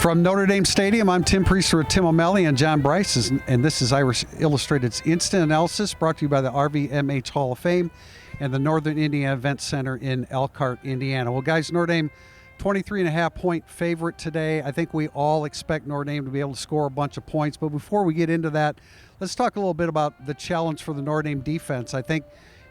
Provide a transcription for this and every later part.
From Notre Dame Stadium, I'm Tim Priester with Tim O'Malley and John Brice, and this is Irish Illustrated's Instant Analysis, brought to you by the RVMH Hall of Fame and the Northern Indiana Event Center in Elkhart, Indiana. Well, guys, Notre Dame, 23.5-point favorite today. I think we all expect Notre Dame to be able to score a bunch of points, but before we get into that, let's talk a little bit about the challenge for the Notre Dame defense. I think,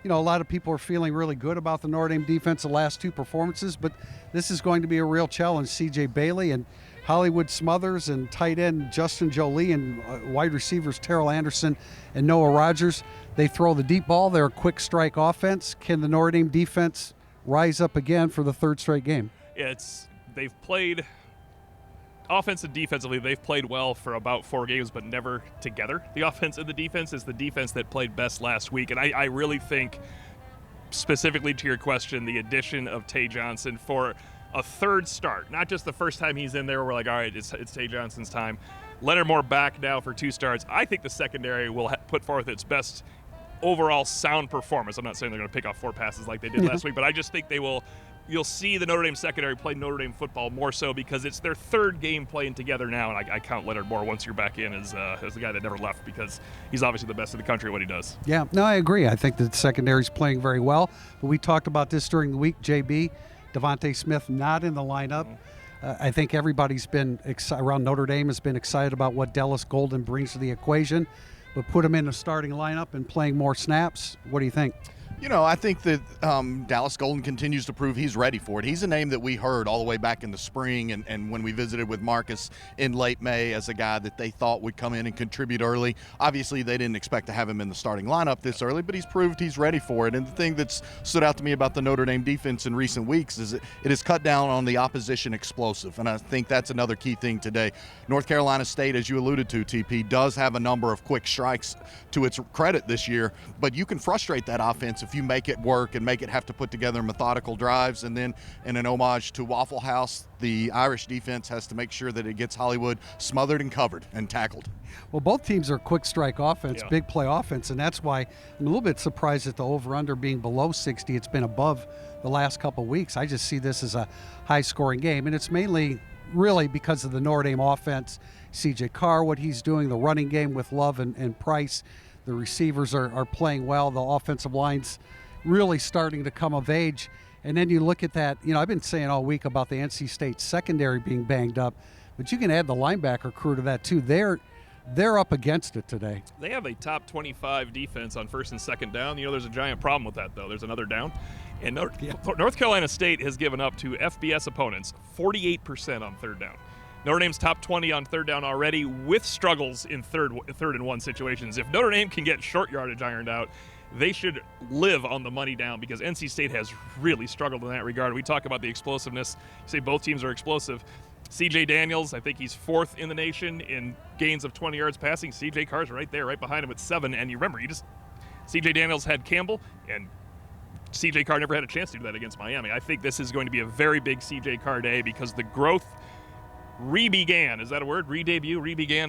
a lot of people are feeling really good about the Notre Dame defense the last two performances, but this is going to be a real challenge. C.J. Bailey and Hollywood Smothers and tight end Justin Jolie and wide receivers Terrell Anderson and Noah Rogers. They throw the deep ball. They're a quick strike offense. Can the Notre Dame defense rise up again for the third straight game? They've played offense and defensively. They've played well for about 4 games, but never together. The offense and the defense is the defense that played best last week, and I really think, specifically to your question, the addition of Tay Johnson for a third start, not just the first time he's in there, we're like, all right, it's Tay Johnson's time. Leonard Moore back now for 2 starts. I think the secondary will put forth its best overall sound performance. I'm not saying they're going to pick off 4 passes like they did last week, but I just think you'll see the Notre Dame secondary play Notre Dame football more so because it's their third game playing together now, and I count Leonard Moore once you're back in as the guy that never left because he's obviously the best in the country at what he does. Yeah, no, I agree. I think the secondary's playing very well, but we talked about this during the week. JB, Devontae Smith not in the lineup. I think everybody's been around Notre Dame has been excited about what Dallas Golden brings to the equation, but put him in the starting lineup and playing more snaps. What do you think? I think that Dallas Golden continues to prove he's ready for it. He's a name that we heard all the way back in the spring and when we visited with Marcus in late May as a guy that they thought would come in and contribute early. Obviously, they didn't expect to have him in the starting lineup this early, but he's proved he's ready for it. And the thing that's stood out to me about the Notre Dame defense in recent weeks is it has cut down on the opposition explosive, and I think that's another key thing today. North Carolina State, as you alluded to, TP, does have a number of quick strikes to its credit this year, but you can frustrate that offense if you make it work and make it have to put together methodical drives. And then in an homage to Waffle House, the Irish defense has to make sure that it gets Hollywood smothered and covered and tackled. Well, both teams are quick strike offense, big play offense, and that's why I'm a little bit surprised at the over-under being below 60. It's been above the last couple of weeks. I just see this as a high-scoring game, and it's mainly really because of the Notre Dame offense. C.J. Carr, what he's doing, the running game with Love and Price. The receivers are playing well. The offensive line's really starting to come of age. And then you look at that, I've been saying all week about the NC State secondary being banged up, but you can add the linebacker crew to that too. They're up against it today. They have a top 25 defense on first and second down. There's a giant problem with that, though. There's another down. And North Carolina State has given up to FBS opponents 48% on third down. Notre Dame's top 20 on third down already with struggles in third and 1 situations. If Notre Dame can get short yardage ironed out, they should live on the money down because NC State has really struggled in that regard. We talk about the explosiveness. You say both teams are explosive. C.J. Daniels, I think he's 4th in the nation in gains of 20 yards passing. C.J. Carr's right there, right behind him at 7. And you remember, C.J. Daniels had Campbell, and C.J. Carr never had a chance to do that against Miami. I think this is going to be a very big C.J. Carr day because the growth re-began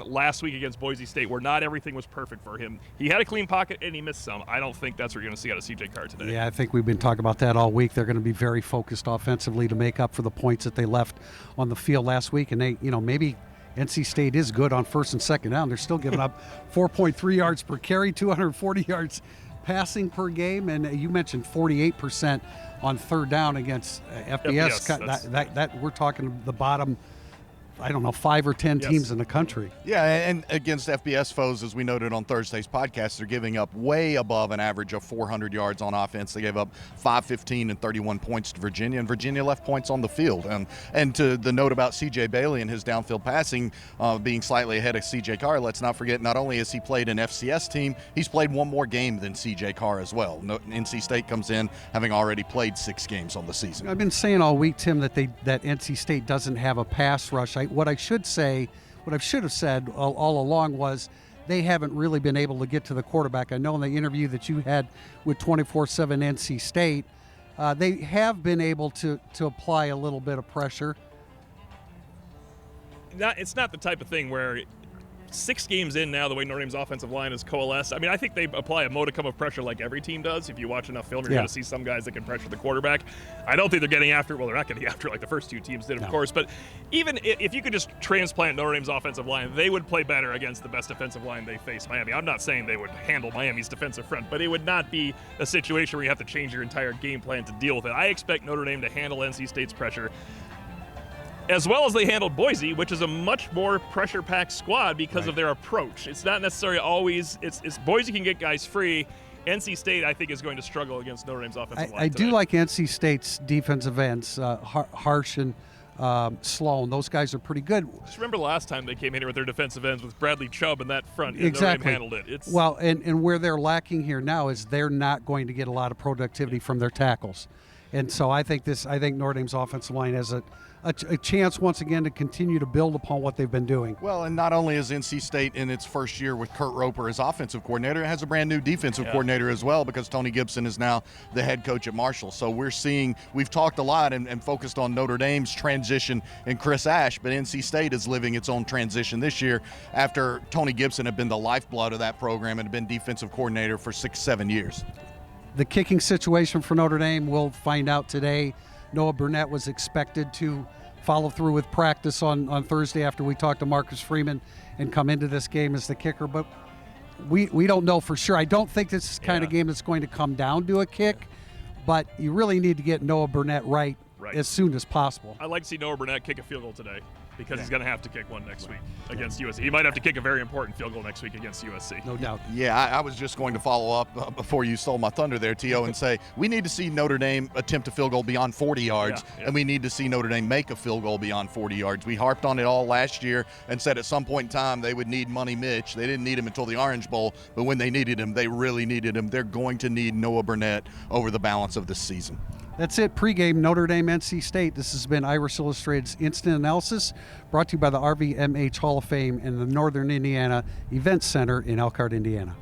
last week against Boise State, where not everything was perfect for him. He had a clean pocket and he missed some. I don't think that's what you're going to see out of C.J. Carr today. Yeah, I think we've been talking about that all week. They're going to be very focused offensively to make up for the points that they left on the field last week. And they, maybe NC State is good on first and second down. They're still giving up 4.3 yards per carry, 240 yards passing per game. And you mentioned 48% on third down against FBS. That we're talking the bottom, 5 or 10 teams in the country. Yeah, and against FBS foes, as we noted on Thursday's podcast, they're giving up way above an average of 400 yards on offense. They gave up 515 and 31 points to Virginia, and Virginia left points on the field. And to the note about C.J. Bailey and his downfield passing being slightly ahead of C.J. Carr, let's not forget, not only has he played an FCS team, he's played 1 more game than C.J. Carr as well. NC State comes in having already played 6 games on the season. I've been saying all week, Tim, that NC State doesn't have a pass rush. What I should have said all along was they haven't really been able to get to the quarterback. I know in the interview that you had with 24/7 NC State, they have been able to apply a little bit of pressure. It's not the type of thing where 6 games in now, the way Notre Dame's offensive line has coalesced, I mean, I think they apply a modicum of pressure like every team does. If you watch enough film, you're going to see some guys that can pressure the quarterback. I don't think they're getting after, well, they're not getting after like the first 2 teams did, of course, but even if you could just transplant Notre Dame's offensive line, they would play better against the best defensive line they face, Miami. I'm not saying they would handle Miami's defensive front, but it would not be a situation where you have to change your entire game plan to deal with it. I expect Notre Dame to handle NC State's pressure as well as they handled Boise, which is a much more pressure-packed squad because of their approach. It's not necessarily always it's Boise can get guys free. NC State, I think, is going to struggle against Notre Dame's offensive line. I do like NC State's defensive ends, Harsh and Sloan. Those guys are pretty good. Just remember last time they came in here with their defensive ends with Bradley Chubb in that front. And Exactly. Notre Dame handled it. Well, and where they're lacking here now is they're not going to get a lot of productivity from their tackles. And so I think Notre Dame's offensive line has a chance once again to continue to build upon what they've been doing. Well, and not only is NC State in its first year with Kurt Roper as offensive coordinator, it has a brand new defensive coordinator as well, because Tony Gibson is now the head coach at Marshall. So we've talked a lot and focused on Notre Dame's transition and Chris Ash, but NC State is living its own transition this year after Tony Gibson had been the lifeblood of that program and had been defensive coordinator for 6-7 years. The kicking situation for Notre Dame, we'll find out today. Noah Burnett was expected to follow through with practice on Thursday after we talked to Marcus Freeman and come into this game as the kicker, but we don't know for sure. I don't think this is the kind of game that's going to come down to a kick, but you really need to get Noah Burnett right as soon as possible. I'd like to see Noah Burnett kick a field goal today because he's going to have to kick one next week against USC. He might have to kick a very important field goal next week against USC. No doubt. Yeah, I was just going to follow up before you stole my thunder there, T.O., and say we need to see Notre Dame attempt a field goal beyond 40 yards, and we need to see Notre Dame make a field goal beyond 40 yards. We harped on it all last year and said at some point in time they would need Money Mitch. They didn't need him until the Orange Bowl, but when they needed him, they really needed him. They're going to need Noah Burnett over the balance of this season. That's it. Pregame Notre Dame NC State. This has been Irish Illustrated's Instant Analysis, brought to you by the RVMH Hall of Fame and the Northern Indiana Event Center in Elkhart, Indiana.